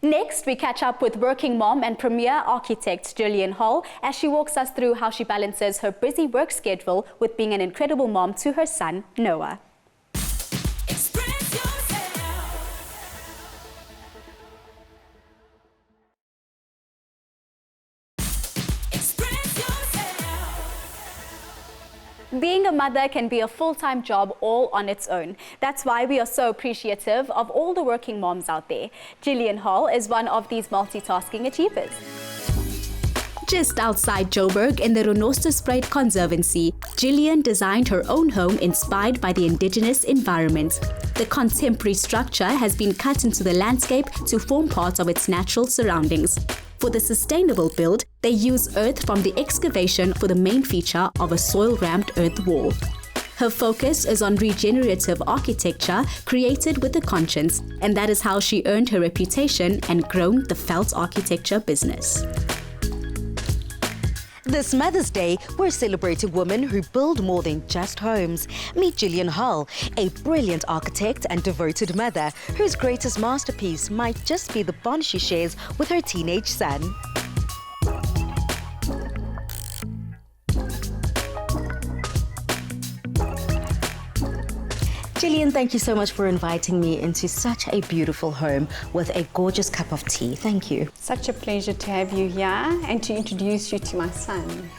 Next, we catch up with working mom and premier architect Gillian Holl as she walks us through how she balances her busy work schedule with being an incredible mom to her son, Noah. Being a mother can be a full-time job all on its own. That's why we are so appreciative of all the working moms out there. Gillian Holl is one of these multitasking achievers. Just outside Joburg in the Renosterspruit Conservancy, Gillian designed her own home inspired by the indigenous environment. The contemporary structure has been cut into the landscape to form part of its natural surroundings. For the sustainable build, they use earth from the excavation for the main feature of a soil-ramped earth wall. Her focus is on regenerative architecture created with a conscience, and that is how she earned her reputation and grown the felt architecture business. This Mother's Day, we're celebrating women who build more than just homes. Meet Gillian Holl, a brilliant architect and devoted mother whose greatest masterpiece might just be the bond she shares with her teenage son. Gillian, thank you so much for inviting me into such a beautiful home with a gorgeous cup of tea. Thank you. Such a pleasure to have you here and to introduce you to my son.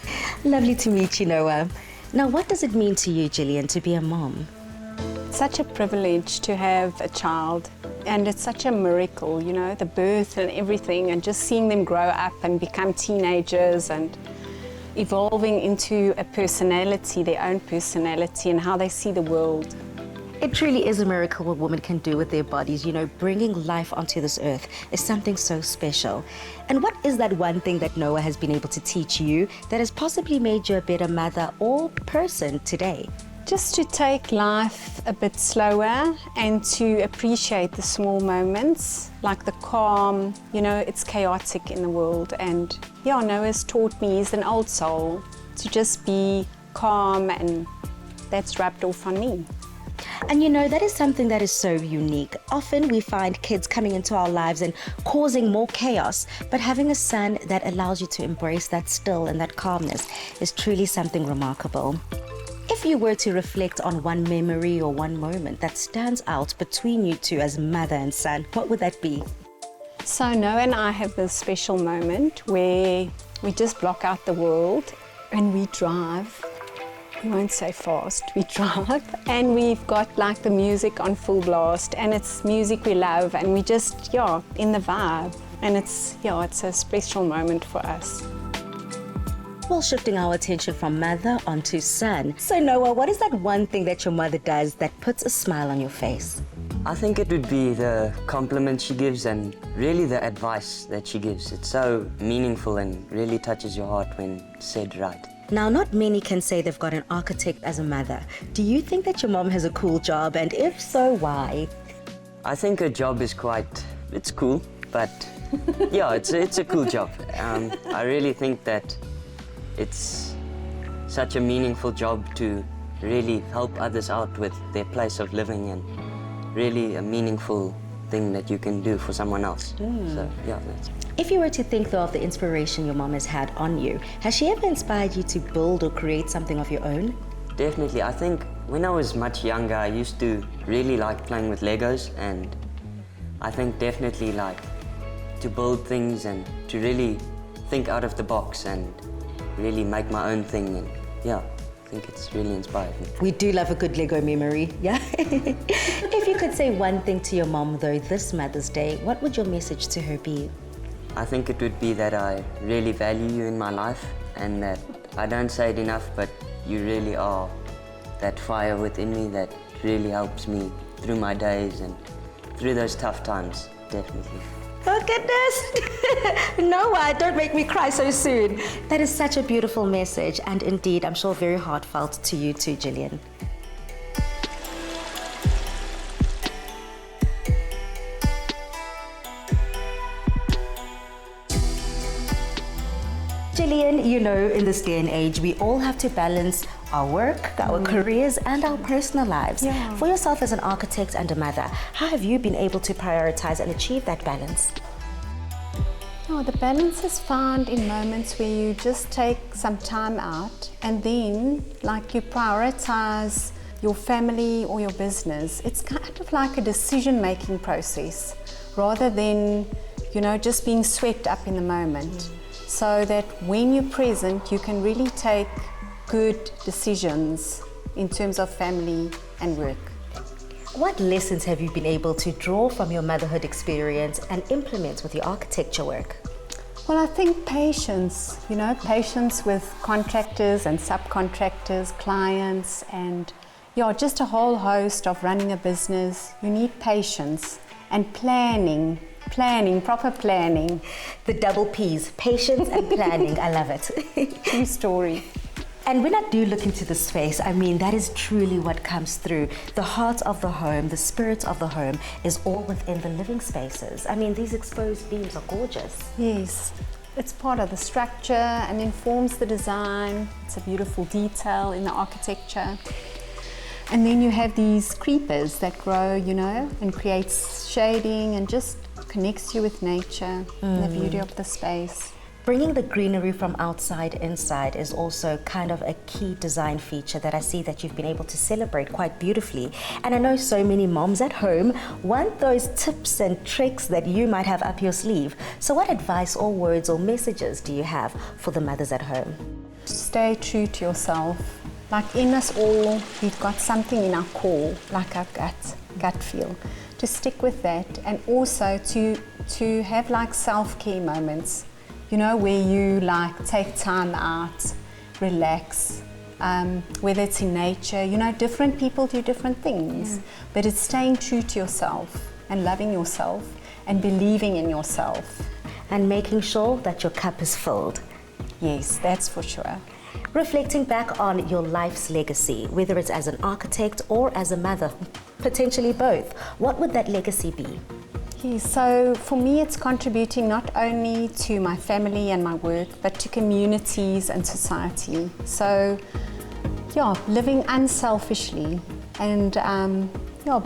Lovely to meet you, Noah. Now, what does it mean to you, Gillian, to be a mom? Such a privilege to have a child, and it's such a miracle, you know, the birth and everything, and just seeing them grow up and become teenagers and evolving into a personality, their own personality, and how they see the world. It truly is a miracle what women can do with their bodies. You know, bringing life onto this earth is something so special. And what is that one thing that Noah has been able to teach you that has possibly made you a better mother or person today? Just to take life a bit slower and to appreciate the small moments, like the calm. You know, it's chaotic in the world. And yeah, Noah's taught me, he's an old soul, to just be calm, and that's rubbed off on me. And you know, that is something that is so unique. Often we find kids coming into our lives and causing more chaos, but having a son that allows you to embrace that still and that calmness is truly something remarkable. If you were to reflect on one memory or one moment that stands out between you two as mother and son, what would that be? So Noah and I have this special moment where we just block out the world and we drive. We won't say fast, we drive, and we've got like the music on full blast, and it's music we love, and we just, yeah, in the vibe, and it's a special moment for us. Well, shifting our attention from mother onto son. So Noah, what is that one thing that your mother does that puts a smile on your face? I think it would be the compliments she gives and really the advice that she gives. It's so meaningful and really touches your heart when said right. Now, not many can say they've got an architect as a mother. Do you think that your mom has a cool job, and if so, why? I think her job is it's cool, but yeah, it's a cool job. I really think that it's such a meaningful job to really help others out with their place of living, and really a meaningful thing that you can do for someone else. So yeah, that's... If you were to think, though, of the inspiration your mom has had on you, has she ever inspired you to build or create something of your own? Definitely. I think when I was much younger, I used to really like playing with Legos, and I think definitely like to build things and to really think out of the box and really make my own thing. And yeah, I think it's really inspired me. We do love a good Lego memory, yeah? If you could say one thing to your mom, though, this Mother's Day, what would your message to her be? I think it would be that I really value you in my life, and that I don't say it enough, but you really are that fire within me that really helps me through my days and through those tough times, definitely. Oh goodness! Noah, don't make me cry so soon. That is such a beautiful message, and indeed, I'm sure very heartfelt to you too, Gillian. Gillian, you know, in this day and age, we all have to balance our work, our careers, and our personal lives. Yeah. For yourself as an architect and a mother, how have you been able to prioritize and achieve that balance? Oh, the balance is found in moments where you just take some time out and then like you prioritize your family or your business. It's kind of like a decision-making process rather than, just being swept up in the moment. So that when you're present, you can really take good decisions in terms of family and work. What lessons have you been able to draw from your motherhood experience and implement with your architecture work? Well, I think patience, patience with contractors and subcontractors, clients, and just a whole host of running a business. You need patience and planning, proper planning. The double P's, patience and planning. I love it. True story. And when I do look into the space, that is truly what comes through. The heart of the home, the spirit of the home is all within the living spaces. These exposed beams are gorgeous. Yes, it's part of the structure and informs the design. It's a beautiful detail in the architecture. And then you have these creepers that grow, and creates shading and just connects you with nature and the beauty of the space. Bringing the greenery from outside inside is also kind of a key design feature that I see that you've been able to celebrate quite beautifully. And I know so many moms at home want those tips and tricks that you might have up your sleeve. So what advice or words or messages do you have for the mothers at home? Stay true to yourself. Like in us all, we've got something in our core, like our gut feel. To stick with that, and also to have like self-care moments. Where you take time out, relax, whether it's in nature, different people do different things, but it's staying true to yourself and loving yourself and believing in yourself. And making sure that your cup is filled. Yes, that's for sure. Reflecting back on your life's legacy, whether it's as an architect or as a mother, potentially both, what would that legacy be? So for me, it's contributing not only to my family and my work, but to communities and society. So, living unselfishly and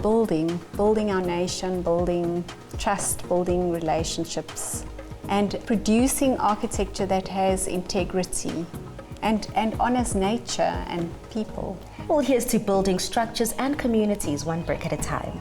building our nation, building trust, building relationships, and producing architecture that has integrity and honors nature and people. Well, here's to building structures and communities one brick at a time.